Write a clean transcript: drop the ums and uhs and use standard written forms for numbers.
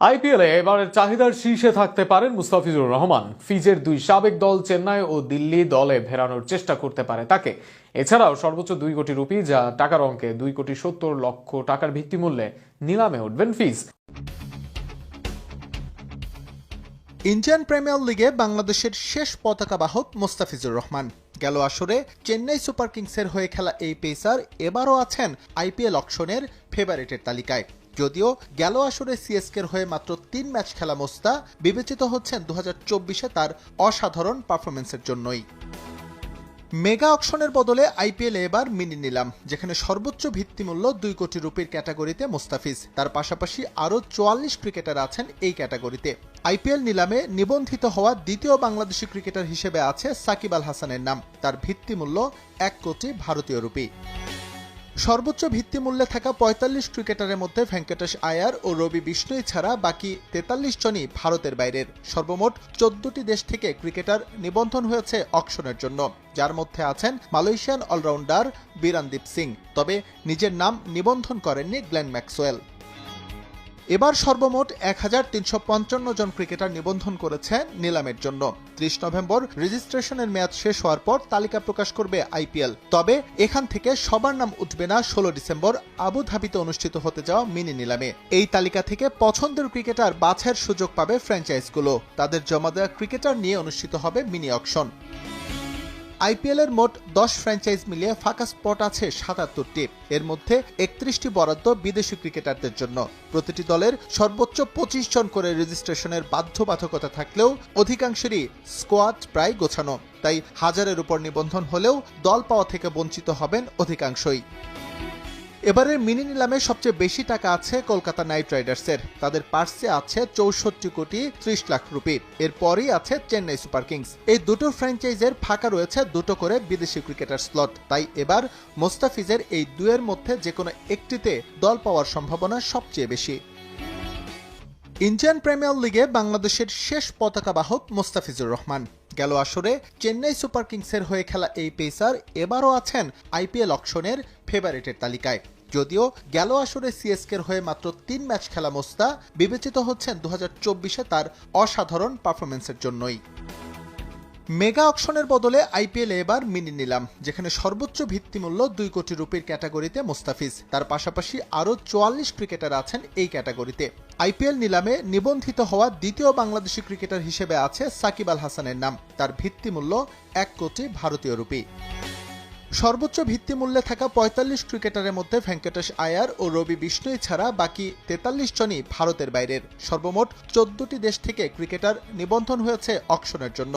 আইপিএলে এবারের চাহিদার শীর্ষে থাকতে পারেন মুস্তাফিজুর রহমান। ফিজের দুই সাবেক দল চেন্নাই ও দিল্লি দলে ফেরানোর চেষ্টা করতে পারে তাকে। এছাড়াও সর্বোচ্চ 2 কোটি রুপি, যা টাকার অঙ্কে 2,70,00,000 টাকার ভিত্তিমূল্যে নিলামে উঠবেন ফিজ। ইন্ডিয়ান প্রিমিয়ার লিগে বাংলাদেশের শেষ পতাকাবাহক মুস্তাফিজুর রহমান। গেল আসরে চেন্নাই সুপার কিংসের হয়ে খেলা এই পেসার এবারও আছেন আইপিএল অকশনের ফেভারিটের তালিকায়। যদিও গেল আসরে সিএসকের হয়ে মাত্র 3 ম্যাচ খেলা মোস্তা বিবেচিত হচ্ছেন 2024-এ তার অসাধারণ পারফরমেন্সের জন্যই। মেগা অকশনের বদলে আইপিএলে এবার মিনি নিলাম, যেখানে সর্বোচ্চ ভিত্তিমূল্য 2 কোটি রুপির ক্যাটাগরিতে মুস্তাফিজ। তার পাশাপাশি আরও 44 ক্রিকেটার আছেন এই ক্যাটাগরিতে। আইপিএল নিলামে নিবন্ধিত হওয়া দ্বিতীয় বাংলাদেশি ক্রিকেটার হিসেবে আছে সাকিব আল হাসানের নাম। তার ভিত্তিমূল্য 1 কোটি ভারতীয় রুপি। সর্বোচ্চ ভিত্তিমূল্যে থাকা 45 ক্রিকেটারের মধ্যে ভেঙ্কটেশ আয়ার ও রবি বিষ্ণুই ছাড়া বাকি 43 জনই ভারতের বাইরের। সর্বমোট 14টি দেশ থেকে ক্রিকেটার নিবন্ধন হয়েছে অকশনের জন্য, যার মধ্যে আছেন মালয়েশিয়ান অলরাউন্ডার বিরানদীপ সিং। তবে নিজের নাম নিবন্ধন করেননি গ্লেন ম্যাক্সওয়েল। এবার সর্বমোট 1355 জন ক্রিকেটার নিবন্ধন করেছে নিলামের জন্য। 30 নভেম্বর রেজিস্ট্রেশনের মেয়াদ শেষ হওয়ার পর তালিকা প্রকাশ করবে আইপিএল। তবে এখান থেকে সবার নাম উঠবে না 16 ডিসেম্বর আবুধাবিতে অনুষ্ঠিত হতে যাওয়া মিনি নিলামে। এই তালিকা থেকে পছন্দের ক্রিকেটার বাছাইয়ের সুযোগ পাবে ফ্র্যাঞ্চাইজগুলো। তাদের জমা দেওয়া ক্রিকেটার নিয়ে অনুষ্ঠিত হবে মিনি অকশন। আইপিএলের মোট 10 ফ্র্যাঞ্চাইজ মিলিয়ে ফাঁকা স্পট আছে 77টি। এর মধ্যে 31টি বরাদ্দ বিদেশি ক্রিকেটারদের জন্য। প্রতিটি দলের সর্বোচ্চ 25 জন করে রেজিস্ট্রেশনের বাধ্যবাধকতা থাকলেও অধিকাংশেরই স্কোয়াড প্রায় গোছানো। তাই হাজারের উপর নিবন্ধন হলেও দল পাওয়া থেকে বঞ্চিত হবেন অধিকাংশই। এবারের মিনি নিলামে সবচেয়ে বেশি টাকা আছে কলকাতা নাইট রাইডার্সের। তাদের পার্সে আছে 64 কোটি 30 লাখ রুপি। এরপরই আছে চেন্নাই সুপার কিংস। এই দুটো ফ্র্যাঞ্চাইজের ফাঁকা রয়েছে 2টো করে বিদেশি ক্রিকেটার স্লট। তাই এবার মোস্তাফিজের এই দুয়ের মধ্যে যে কোনো একটিতে দল পাওয়ার সম্ভাবনা সবচেয়ে বেশি। ইন্ডিয়ান প্রিমিয়ার লিগে বাংলাদেশের শেষ পতাকাবাহক মুস্তাফিজুর রহমান। গেল আসরে চেন্নাই সুপার কিংসের হয়ে খেলা এই পেসার এবারও আছেন আইপিএল অকশনের ফেভারিটের তালিকায়। যদিও গেল আসরে সিএসকের হয়ে মাত্র 3 ম্যাচ খেলা মোস্তা বিবেচিত হচ্ছেন 2024-এ তার অসাধারণ পারফরমেন্সের জন্যই। মেগা অকশনের বদলে আইপিএলে এবার মিনি নিলাম, যেখানে সর্বোচ্চ ভিত্তিমূল্য 2 কোটি রুপির ক্যাটাগরিতে মুস্তাফিজ। তার পাশাপাশি আরও 44 ক্রিকেটার আছেন এই ক্যাটাগরিতে। আইপিএল নিলামে নিবন্ধিত হওয়া দ্বিতীয় বাংলাদেশি ক্রিকেটার হিসেবে আছে সাকিব আল হাসানের নাম। তার ভিত্তিমূল্য 1 কোটি ভারতীয় রুপি। সর্বোচ্চ ভিত্তিমূল্যে থাকা 45 ক্রিকেটারের মধ্যে ভেঙ্কটেশ আয়ার ও রবি বিষ্ণুই ছাড়া বাকি 43 জনই ভারতের বাইরের। সর্বমোট 14টি দেশ থেকে ক্রিকেটার নিবন্ধন হয়েছে অকশনের জন্য।